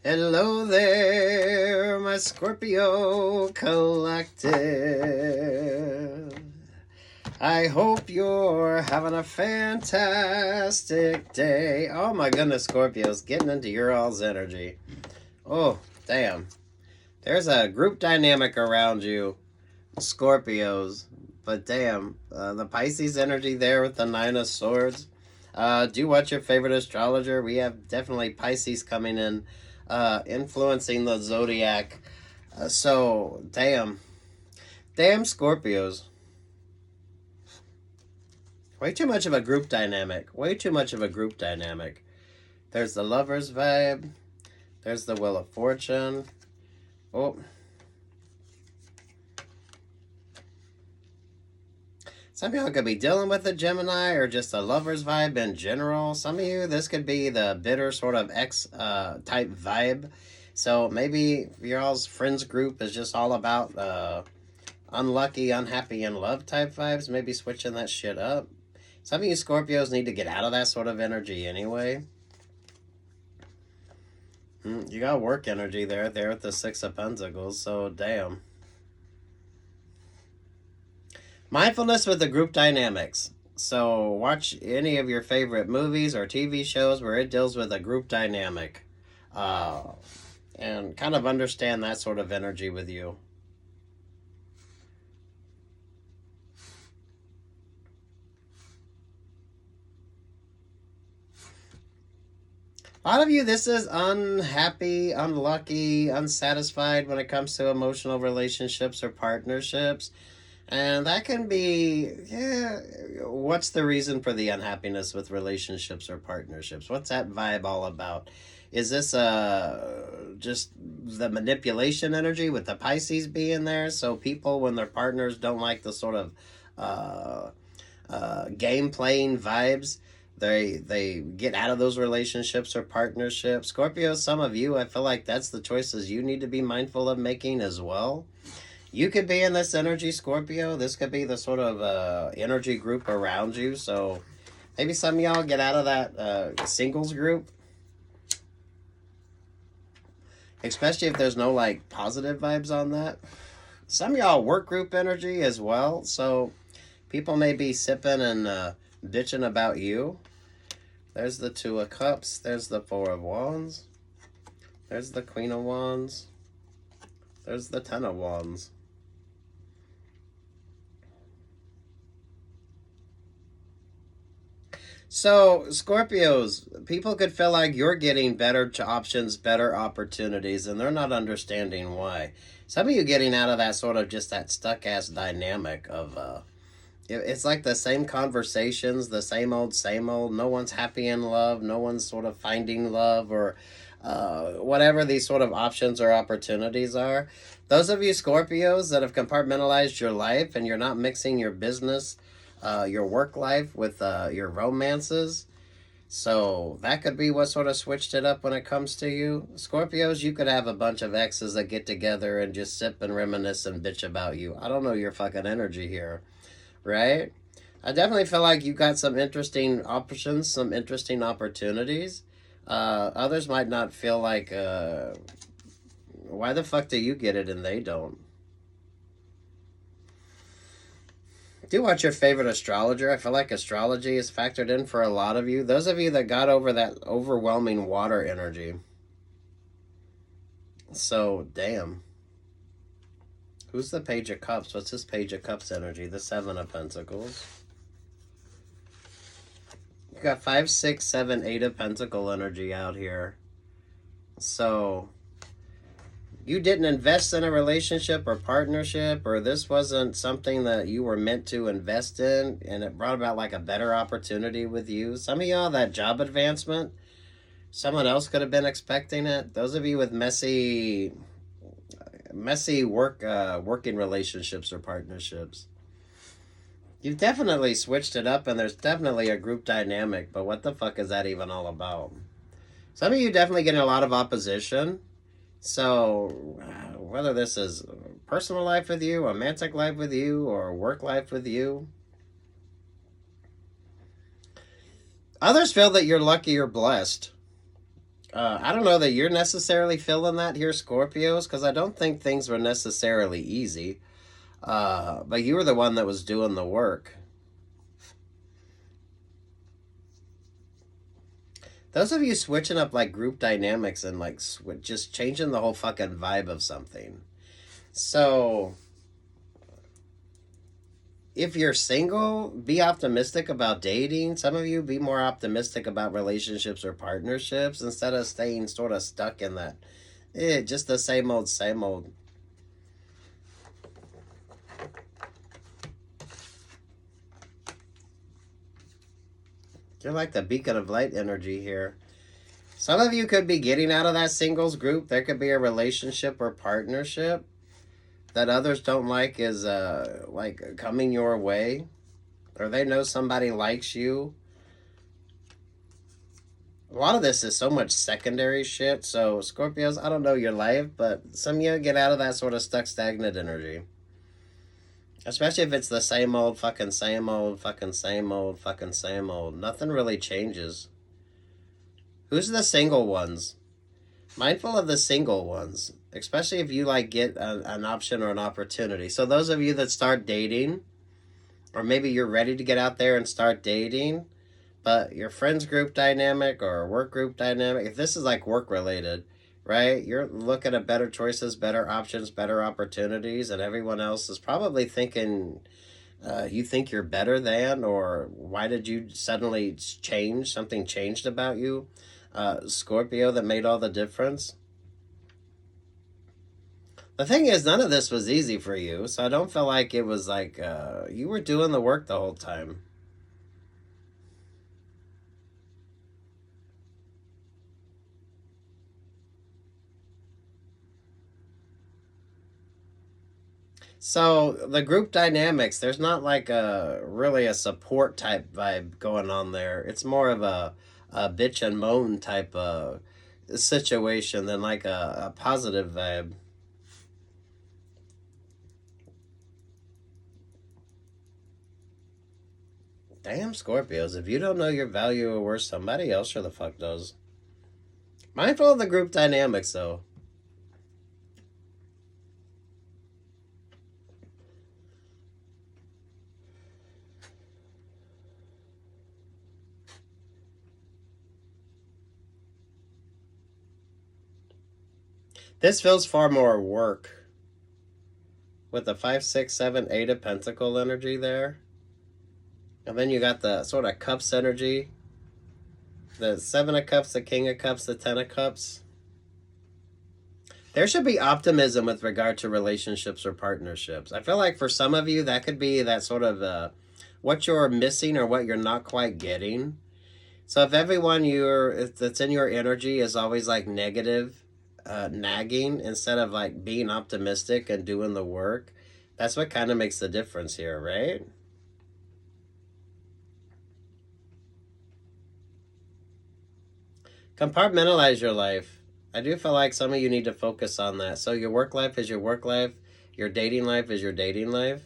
Hello there, my Scorpio collective. I hope you're having a fantastic day. Oh my goodness, Scorpios, getting into your all's energy. Oh, damn. There's a group dynamic around you, Scorpios. But damn, the Pisces energy there with the Nine of Swords. Do watch your favorite astrologer. We have definitely Pisces coming in, influencing the zodiac. So, damn. Damn Scorpios. Way too much of a group dynamic. Way too much of a group dynamic. There's the Lover's vibe. There's the Wheel of Fortune. Oh. Some people could be dealing with a Gemini or just a lover's vibe in general. Some of you, this could be the bitter sort of ex type vibe. So maybe your all's friends group is just all about unlucky, unhappy, in love type vibes. Maybe switching that shit up. Some of you Scorpios need to get out of that sort of energy anyway. You got work energy there with the Six of Pentacles. So damn. Mindfulness with the group dynamics. So watch any of your favorite movies or TV shows where it deals with a group dynamic. And kind of understand that sort of energy with you. A lot of you, this is unhappy, unlucky, unsatisfied when it comes to emotional relationships or partnerships. And that can be, what's the reason for the unhappiness with relationships or partnerships? What's that vibe all about? Is this just the manipulation energy with the Pisces being there? So people, when their partners don't like the sort of game playing vibes, they get out of those relationships or partnerships. Scorpio, some of you, I feel like that's the choices you need to be mindful of making as well. You could be in this energy, Scorpio. This could be the sort of energy group around you. So maybe some of y'all get out of that singles group. Especially if there's no like positive vibes on that. Some of y'all work group energy as well. So people may be sipping and bitching about you. There's the Two of Cups. There's the Four of Wands. There's the Queen of Wands. There's the Ten of Wands. So, Scorpios, people could feel like you're getting better options, better opportunities, and they're not understanding why. Some of you getting out of that sort of just that stuck-ass dynamic of, it's like the same conversations, the same old, no one's happy in love, no one's sort of finding love, or whatever these sort of options or opportunities are. Those of you Scorpios that have compartmentalized your life and you're not mixing your business, your work life with your romances. So that could be what sort of switched it up when it comes to you. Scorpios, you could have a bunch of exes that get together and just sip and reminisce and bitch about you. I don't know your fucking energy here, right? I definitely feel like you got some interesting options, some interesting opportunities. Others might not feel like, why the fuck do you get it and they don't? Do watch your favorite astrologer. I feel like astrology is factored in for a lot of you. Those of you that got over that overwhelming water energy. So, damn. Who's the Page of Cups? What's this Page of Cups energy? The Seven of Pentacles. You got 5, 6, 7, 8 of Pentacle energy out here. So you didn't invest in a relationship or partnership, or this wasn't something that you were meant to invest in, and it brought about like a better opportunity with you. Some of y'all, that job advancement, someone else could have been expecting it. Those of you with messy working relationships or partnerships, you've definitely switched it up, and there's definitely a group dynamic, but what the fuck is that even all about? Some of you definitely getting a lot of opposition. So whether this is personal life with you, romantic life with you, or work life with you, others feel that you're lucky or blessed. I don't know that you're necessarily feeling that here, Scorpios, because I don't think things were necessarily easy. But you were the one that was doing the work. Those of you switching up like group dynamics and like just changing the whole fucking vibe of something. So, if you're single, be optimistic about dating. Some of you be more optimistic about relationships or partnerships instead of staying sort of stuck in that, just the same old, same old. You're like the beacon of light energy here. Some of you could be getting out of that singles group. There could be a relationship or partnership that others don't like is like coming your way, or they know somebody likes you. A lot of this is so much secondary shit. So Scorpios, I don't know your life, but some of you get out of that sort of stuck stagnant energy. Especially if it's the same old fucking same old fucking same old fucking same old. Nothing really changes. Who's the single ones? Mindful of the single ones, especially if you like get an option or an opportunity. So those of you that start dating, or maybe you're ready to get out there and start dating, but your friends group dynamic or work group dynamic, if this is like work related, right? You're looking at better choices, better options, better opportunities, and everyone else is probably thinking you think you're better than, or why did you suddenly change? Something changed about you, Scorpio, that made all the difference. The thing is, none of this was easy for you, so I don't feel like it was like you were doing the work the whole time. So the group dynamics, there's not like a really a support type vibe going on there. It's more of a bitch and moan type of situation than like a positive vibe. Damn Scorpios, if you don't know your value or worth, somebody else sure the fuck does. Mindful of the group dynamics though. This feels far more work with the 5, 6, 7, 8 of Pentacle energy there. And then you got the sort of Cups energy. The 7 of Cups, the King of Cups, the 10 of Cups. There should be optimism with regard to relationships or partnerships. I feel like for some of you, that could be that sort of what you're missing or what you're not quite getting. So if everyone that's in your energy is always like negative, nagging, instead of like being optimistic and doing the work, that's what kind of makes the difference here, right? Compartmentalize your life. I do feel like some of you need to focus on that. So your work life is your work life, your dating life is your dating life.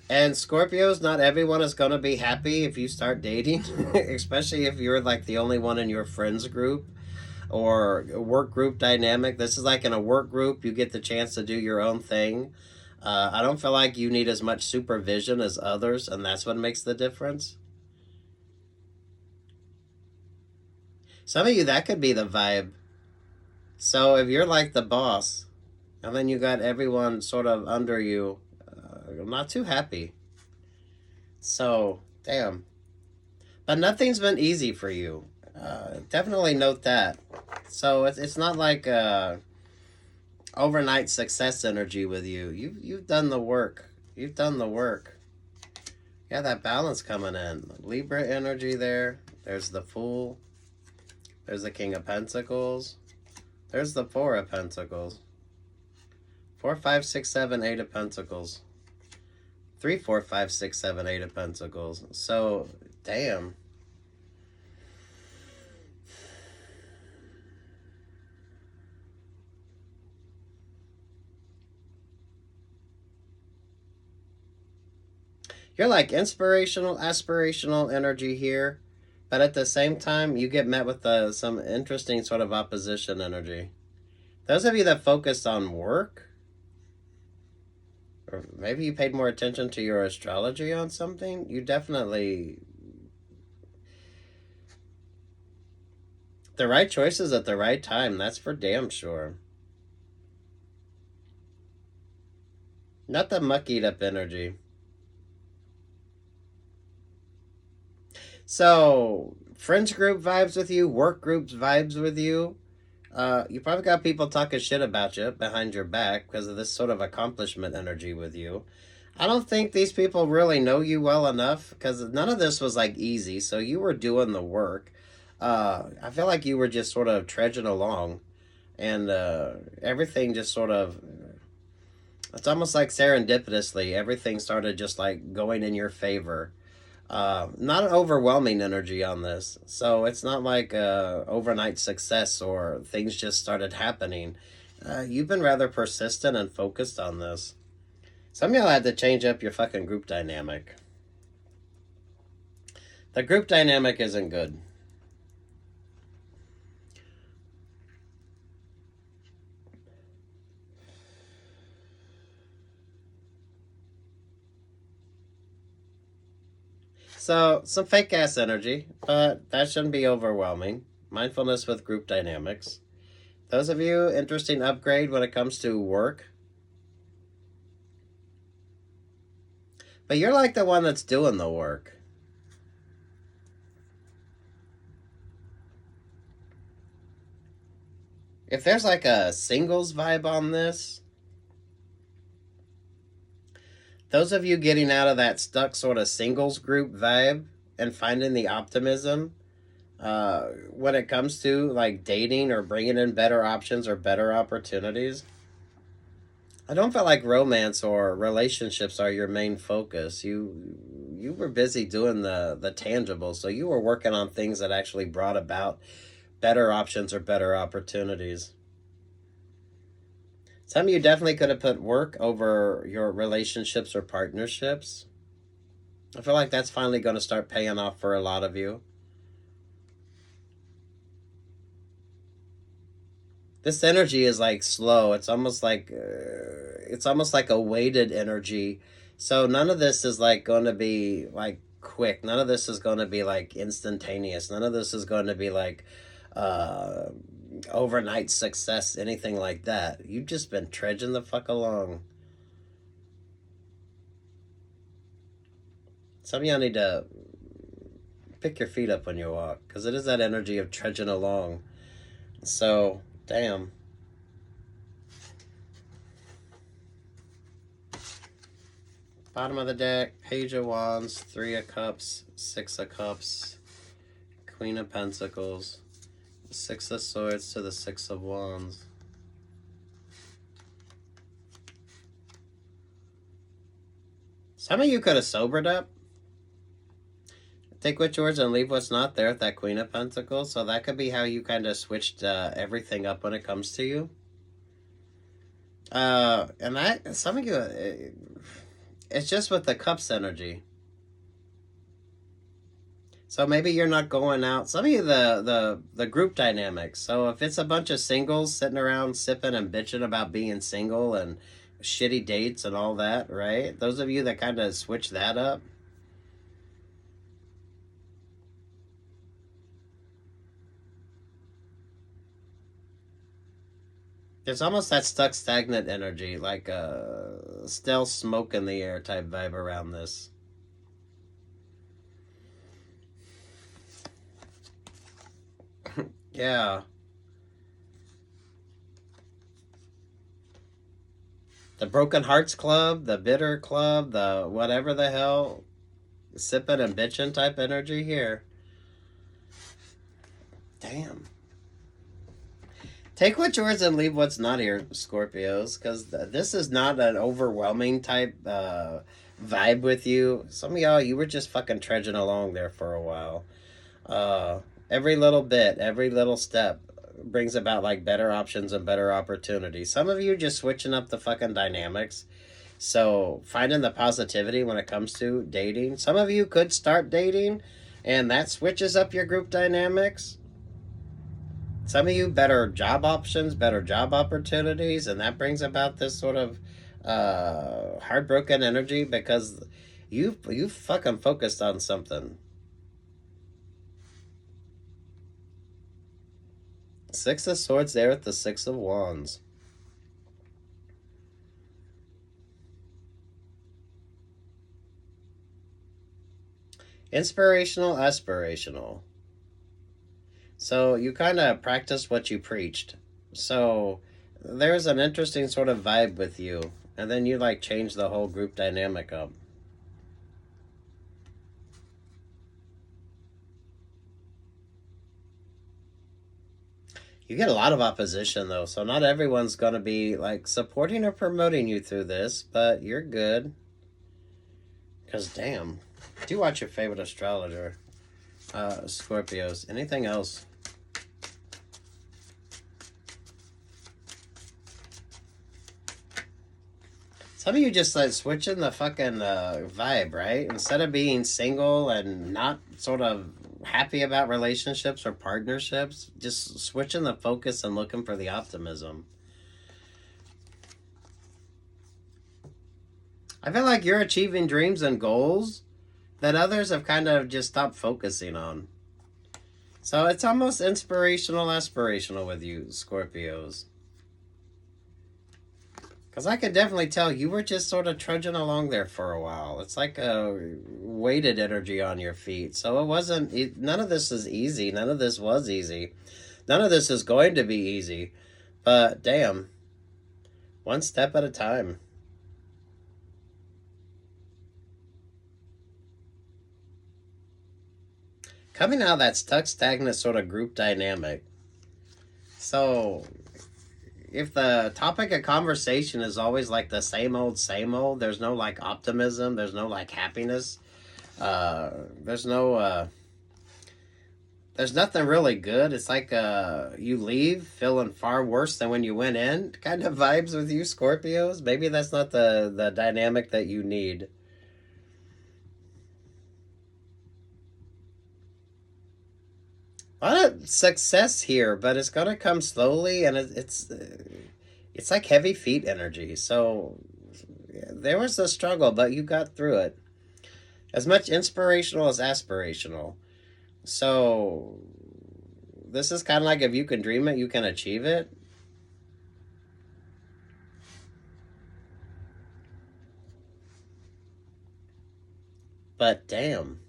And Scorpios, not everyone is going to be happy if you start dating, especially if you're like the only one in your friends group or work group dynamic. This is like in a work group, you get the chance to do your own thing. I don't feel like you need as much supervision as others, and that's what makes the difference. Some of you, that could be the vibe. So if you're like the boss, and then you got everyone sort of under you, I'm not too happy. So, damn. But nothing's been easy for you. Definitely note that. So it's not like overnight success energy with you. You've done the work. You've done the work. Yeah, that balance coming in. Libra energy there. There's the Fool. There's the King of Pentacles. There's the 4 of Pentacles. 4, 5, 6, 7, 8 of Pentacles. 3, 4, 5, 6, 7, 8 of Pentacles. So, damn. You're like inspirational, aspirational energy here. But at the same time, you get met with some interesting sort of opposition energy. Those of you that focused on work, or maybe you paid more attention to your astrology on something, you definitely... The right choices at the right time, that's for damn sure. Not the muckied up energy. So, friends group vibes with you, work groups vibes with you. You probably got people talking shit about you behind your back because of this sort of accomplishment energy with you. I don't think these people really know you well enough because none of this was like easy. So you were doing the work. I feel like you were just sort of trudging along, and everything just sort of... It's almost like serendipitously, everything started just like going in your favor. Not an overwhelming energy on this. So it's not like overnight success or things just started happening. You've been rather persistent and focused on this. Some of y'all had to change up your fucking group dynamic. The group dynamic isn't good. So, some fake ass energy, but that shouldn't be overwhelming. Mindfulness with group dynamics. Those of you, interesting upgrade when it comes to work. But you're like the one that's doing the work. If there's like a singles vibe on this, those of you getting out of that stuck sort of singles group vibe and finding the optimism when it comes to like dating or bringing in better options or better opportunities. I don't feel like romance or relationships are your main focus. You were busy doing the tangible, so you were working on things that actually brought about better options or better opportunities. Some of you definitely could have put work over your relationships or partnerships. I feel like that's finally going to start paying off for a lot of you. This energy is like slow. It's almost like a weighted energy. So none of this is like going to be like quick. None of this is going to be like instantaneous. None of this is going to be like overnight success, anything like that. You've just been trudging the fuck along. Some of y'all need to pick your feet up when you walk, because it is that energy of trudging along. So, damn. Bottom of the deck, Page of Wands, 3 of Cups, 6 of Cups, Queen of Pentacles, 6 of Swords to the 6 of Wands. Some of you could have sobered up. Take what's yours and leave what's not there with that Queen of Pentacles. So that could be how you kind of switched everything up when it comes to you. And that, some of you, it's just with the Cups energy. So maybe you're not going out. Some of you, the group dynamics. So if it's a bunch of singles sitting around sipping and bitching about being single and shitty dates and all that, right? Those of you that kind of switch that up. There's almost that stuck stagnant energy, like a still smoke in the air type vibe around this. Yeah. The Broken Hearts Club, the Bitter Club, the whatever the hell, sipping and bitching type energy here. Damn. Take what's yours and leave what's not here, Scorpios, because this is not an overwhelming type vibe with you. Some of y'all, you were just fucking trudging along there for a while. Every little bit, every little step brings about like better options and better opportunities. Some of you just switching up the fucking dynamics. So finding the positivity when it comes to dating. Some of you could start dating, And that switches up your group dynamics. Some of you better job options, better job opportunities, and that brings about this sort of heartbroken energy because you fucking focused on something. Six of Swords there with the Six of Wands. Inspirational, aspirational. So you kind of practice what you preached. So there's an interesting sort of vibe with you. And then you like change the whole group dynamic up. You get a lot of opposition though. So not everyone's going to be like supporting or promoting you through this. But you're good. Because damn. Do watch your favorite astrologer. Scorpios. Anything else? Some of you just like switching the fucking vibe, right? Instead of being single and not sort of happy about relationships or partnerships, just switching the focus and looking for the optimism. I feel like you're achieving dreams and goals that others have kind of just stopped focusing on. So it's almost inspirational, aspirational with you, Scorpios. Because I could definitely tell you were just sort of trudging along there for a while. It's like a weighted energy on your feet. So it wasn't, none of this is easy. None of this was easy. None of this is going to be easy. But damn, one step at a time. Coming out of that stuck, stagnant sort of group dynamic. So if the topic of conversation is always like the same old, there's no like optimism, there's no like happiness, there's nothing really good. It's like you leave feeling far worse than when you went in kind of vibes with you, Scorpios. Maybe that's not the dynamic that you need. A lot of success here, but it's gonna come slowly, and it's like heavy feet energy. So there was a struggle, but you got through it. As much inspirational as aspirational. So this is kind of like if you can dream it, you can achieve it. But damn.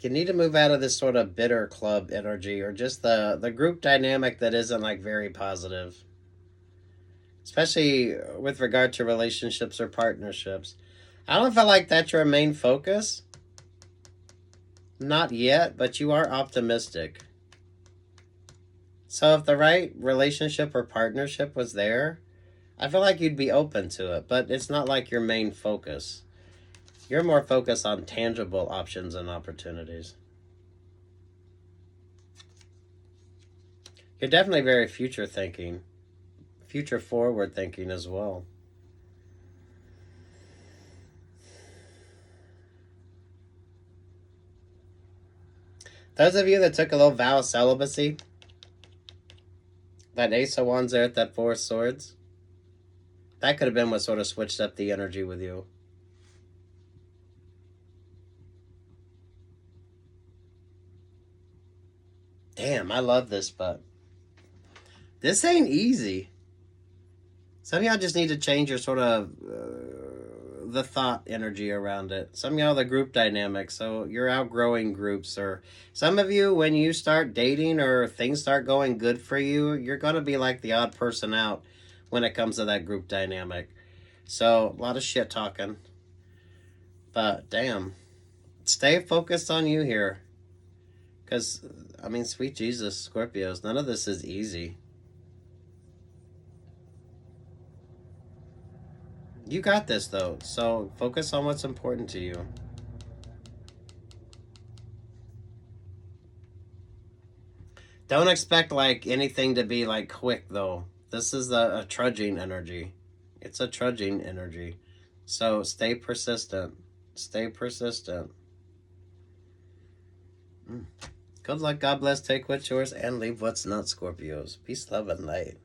You need to move out of this sort of bitter club energy or just the group dynamic that isn't like very positive. Especially with regard to relationships or partnerships. I don't feel like that's your main focus. Not yet, but you are optimistic. So if the right relationship or partnership was there, I feel like you'd be open to it, but it's not like your main focus. You're more focused on tangible options and opportunities. You're definitely very future thinking, future forward thinking as well. Those of you that took a little vow of celibacy, that Ace of Wands there at that Four of Swords, that could have been what sort of switched up the energy with you. Damn, I love this, but this ain't easy. Some of y'all just need to change your sort of the thought energy around it. Some of y'all the group dynamic, so you're outgrowing groups. Or some of you, when you start dating or things start going good for you, you're going to be like the odd person out when it comes to that group dynamic. So a lot of shit talking. But damn, stay focused on you here. Because, I mean, sweet Jesus, Scorpios, none of this is easy. You got this, though, so focus on what's important to you. Don't expect, like, anything to be, like, quick, though. This is a trudging energy. It's a trudging energy. So stay persistent. Stay persistent. Good luck. God bless. Take what's yours and leave what's not, Scorpios. Peace, love, and light.